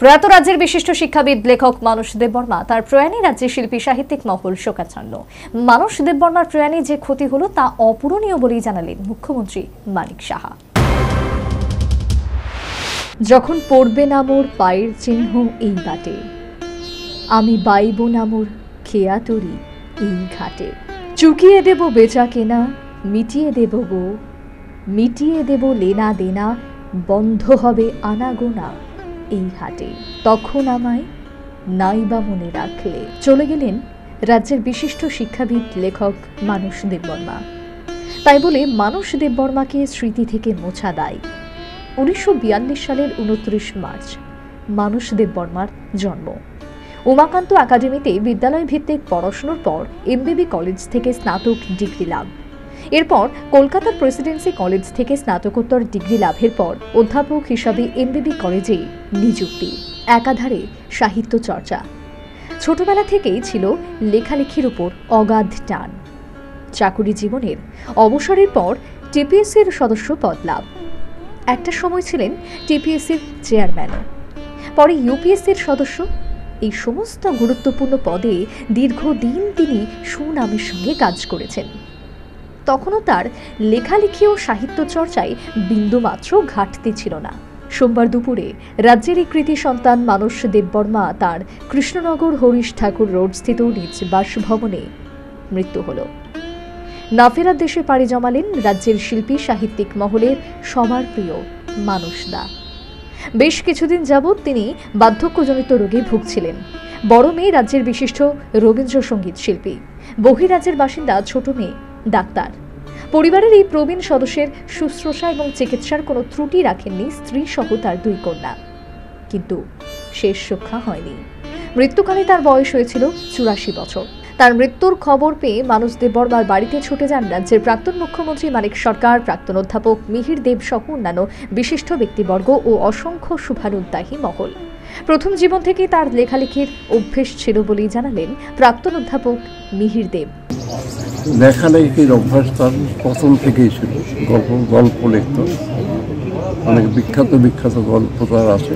প্রয়াত রাজ্যের বিশিষ্ট শিক্ষাবিদ লেখক মানস দেববর্মা তার প্রয়াণে রাজ্যের শিল্পী সাহিত্যিক মহল শোকাচ্ছন্ন। মানস দেববর্মার প্রয়াণে যে ক্ষতি হলো তা অপূরণীয় বলেই জানালেন মুখ্যমন্ত্রী মানিক সাহা। যখন পড়বে না মোর পায়ের চিহ্ন এই বাটে, আমি বাইব না মোর খেয়া তরি এই ঘাটে। চুকিয়ে দেব বেচা কেনা, মিটিয়ে দেব গো, মিটিয়ে দেব লেনা দেনা, বন্ধ হবে আনাগোনা এই হাটে। তখন আমায় নাইবা মনে রাখলে। চলে গেলেন রাজ্যের বিশিষ্ট শিক্ষাবিদ লেখক মানস দেববর্মা। তাই বলে মানস দেববর্মাকে স্মৃতি থেকে মোছা দায়। 1942 সালের 29 মার্চ মানস দেববর্মার জন্ম। উমাকান্ত একাডেমিতে বিদ্যালয় ভিত্তিক পড়াশোনার পর এমবিবি কলেজ থেকে স্নাতক ডিগ্রি লাভ। এরপর কলকাতার প্রেসিডেন্সি কলেজ থেকে স্নাতকোত্তর ডিগ্রি লাভের পর অধ্যাপক হিসাবে এমবিবি কলেজে নিযুক্তি। একাধারে সাহিত্য চর্চা। ছোটবেলা থেকেই ছিল লেখালেখির উপর অগাধ টান। চাকুরি জীবনের অবসরের পর টিপিএসসির সদস্য পদ লাভ। একটা সময় ছিলেন টিপিএসসির চেয়ারম্যানও, পরে ইউপিএসসির সদস্য। এই সমস্ত গুরুত্বপূর্ণ পদে দীর্ঘদিন তিনি সুনামের সঙ্গে কাজ করেছেন। তখনও তার লেখালেখি ও সাহিত্য চর্চায় বিন্দুমাত্র ঘাটতি ছিল না। সোমবার দুপুরে রাজ্যের এই কৃতি সন্তান মানস দেববর্মা তার কৃষ্ণনগর হরিশ ঠাকুর রোড স্থিত নিজ বাসভবনে মৃত্যু হল। না ফেরার দেশে পাড়ি জমালেন রাজ্যের শিল্পী সাহিত্যিক মহলের সবার প্রিয় মানস দা। বেশ কিছুদিন যাবৎ তিনি বার্ধক্যজনিত রোগে ভুগছিলেন। বড় মেয়ে রাজ্যের বিশিষ্ট রবীন্দ্রসঙ্গীত শিল্পী, বহিরাজ্যের বাসিন্দা ছোট মেয়ে ডাক্তার। পরিবারের এই প্রবীণ সদস্যের শুশ্রূষা এবং চিকিৎসার কোনো ত্রুটি রাখেননি স্ত্রী সহ তার দুই কন্যা। কিন্তু শেষ রক্ষা হয়নি। মৃত্যুকালে তার বয়স হয়েছিল 84 বছর। তার মৃত্যুর খবর পেয়ে মানস দেববর্মার বাড়িতে ছুটে যান রাজ্যের প্রাক্তন মুখ্যমন্ত্রী মানিক সরকার, প্রাক্তন অধ্যাপক মিহির দেব সহ অন্যান্য বিশিষ্ট ব্যক্তিবর্গ ও অসংখ্য শুভানুদ্দায়ী মহল। প্রথম জীবন থেকে তার লেখালেখির অভ্যেস ছিল বলেই জানালেন প্রাক্তন অধ্যাপক মিহির দেব। লেখালেখির অভ্যাস তার প্রথম থেকেই ছিল। গল্প লিখত, অনেক বিখ্যাত গল্প তার আছে।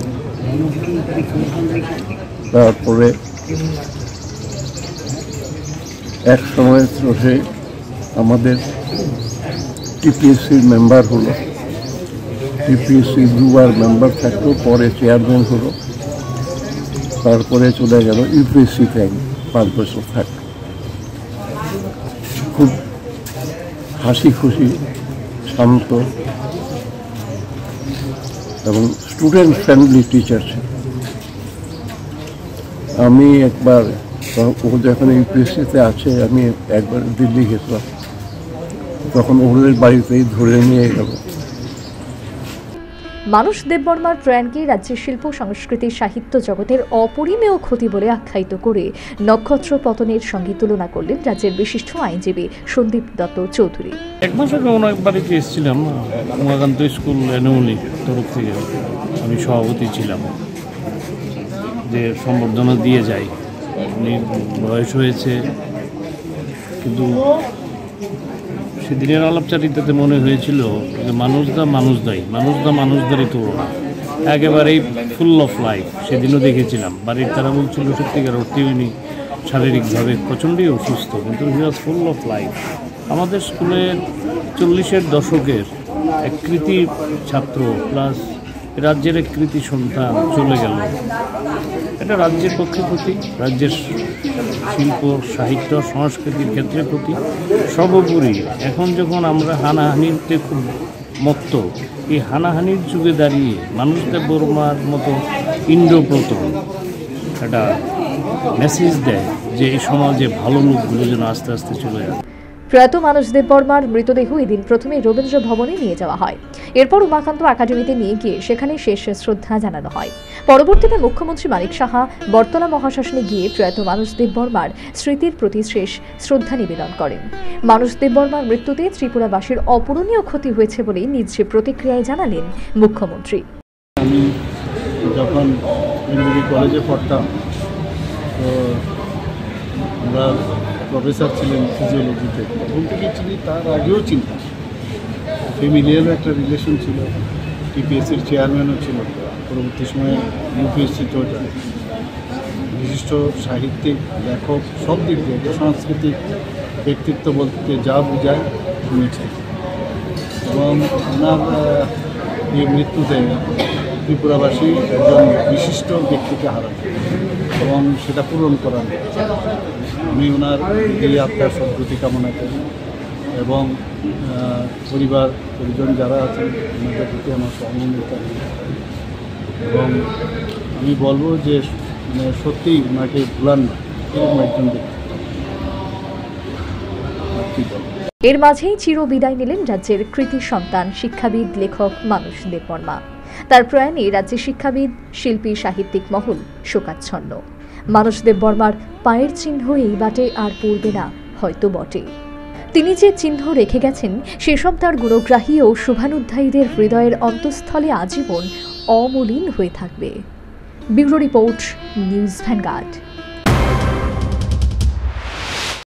তারপরে এক সময় সে আমাদের টিপিএসসির মেম্বার হলো। টিপিএসসি দুবার মেম্বার থাকতো, পরে চেয়ারম্যান হলো। তারপরে চলে গেল ইউপিএসসিতে 5 বছর থাকতো। খুব হাসি খুশি, শান্ত এবং স্টুডেন্ট ফ্রেন্ডলি টিচার ছিল। আমি একবার, ও যখন ইউপিএসসিতে আছে, আমি একবার দিল্লি গেছিলাম, তখন ওদের বাড়িতেই ধরে নিয়ে গেল। মানস দেববর্মার প্রয়াণকে রাজ্যের শিল্প সংস্কৃতি সাহিত্য জগতের অপরিমেয় ক্ষতি বলে আখ্যায়িত করে নক্ষত্র পতনের সঙ্গে তুলনা করলেন রাজ্যের বিশিষ্ট আইনজীবী সন্দীপ দত্ত চৌধুরী। এক মাস আগে ওনার বাড়িতে এসেছিলাম, উমাকান্ত স্কুল অ্যানুয়ালি তরফ থেকে আমি সভাপতি ছিলাম, যে সম্বর্ধনা দিয়ে যাই। উনি বয়স হয়েছে, কিন্তু সেদিনের আলাপচারিতাতে মনে হয়েছিল যে মানুষদারই তুলনা একেবারেই ফুল অফ লাইফ। সেদিনও দেখেছিলাম বাড়ির তারা বলছিল সত্যিকার অর্থে উনি শারীরিকভাবে প্রচণ্ডই অসুস্থ, কিন্তু হি ওয়াজ ফুল অফ লাইফ। আমাদের স্কুলের 40-এর দশকের এক কৃতি ছাত্র প্লাস রাজ্যের এক কৃতি সন্তান চলে গেল। এটা রাজ্যের পক্ষে ক্ষতি, রাজ্যের শিল্প সাহিত্য সংস্কৃতির ক্ষেত্রে ক্ষতি। সর্বোপরি এখন যখন আমরা হানাহানিতে খুব মত্ত, এই হানাহানির যুগে দাঁড়িয়ে মানস দেববর্মার মতো ইন্দ্রপ্রতন একটা মেসেজ দেয় যে এই সমাজে ভালো লোকগুলো যেন আস্তে আস্তে চলে যায়। প্রয়াত মানস দেববর্মার মৃতদেহ এদিন প্রথমে রবীন্দ্র ভবনে নিয়ে যাওয়া হয়। এরপর উমাকান্ত একাডেমিতে নিয়ে গিয়ে সেখানে শেষ শ্রদ্ধা জানানো হয়। পরবর্তীতে মুখ্যমন্ত্রী মানিক সাহা বটতলা মহাশ্মশানে গিয়ে প্রয়াত মানস দেববর্মার স্মৃতির প্রতি শেষ শ্রদ্ধা নিবেদন করেন। মানস দেববর্মার মৃত্যুতে ত্রিপুরাবাসীর অপূরণীয় ক্ষতি হয়েছে বলে নিজ প্রতিক্রিয়ায় জানালেন মুখ্যমন্ত্রী। আমি যখন এমবিবি কলেজে পড়তাম, তো আমরা প্রফেসর ছিলেন ফিজিওলজিতে, তখন থেকে চিনি, তার আগেও চিনতাম। ফ্যামিলিয়ারও একটা রিলেশন ছিল, টিপিএসসির চেয়ারম্যানও ছিল। পরবর্তী সময়ে ইউপিএসসিতেও যায়। বিশিষ্ট সাহিত্যিক, লেখক, সব দিক দিয়ে সাংস্কৃতিক ব্যক্তিত্ব বলতে যা বোঝায় শুনেছি। এবং ওনার এই মৃত্যুতে ত্রিপুরাবাসী একজন বিশিষ্ট ব্যক্তিকে হারাচ্ছে এবং সেটা পূরণ করার আমি ওনার এই আত্মার সদ্গতি কামনা করি এবং পরিজন যারা আছেন ওনাদের প্রতি আমার সহমর্মিতা এবং আমি বলবো যে মানে সত্যিই ওনাকে ভুলান না, এরকম একজন ব্যক্তি। এর মাঝেই চির বিদায় নিলেন রাজ্যের কৃতি সন্তান শিক্ষাবিদ লেখক মানস দেববর্মা। তার প্রয়াণে রাজ্যের শিক্ষাবিদ, শিল্পী, সাহিত্যিক মহল শোকাচ্ছন্ন। মানস দেববর্মার পায়ের চিহ্ন এই বাটে আর পড়বে না হয়তো বটে। তিনি যে চিহ্ন রেখে গেছেন সেসব তার গুণগ্রাহী ও শুভানুধ্যায়ীদের হৃদয়ের অন্তঃস্থলে আজীবন অমলিন হয়ে থাকবে। Bureau report, news vanguard.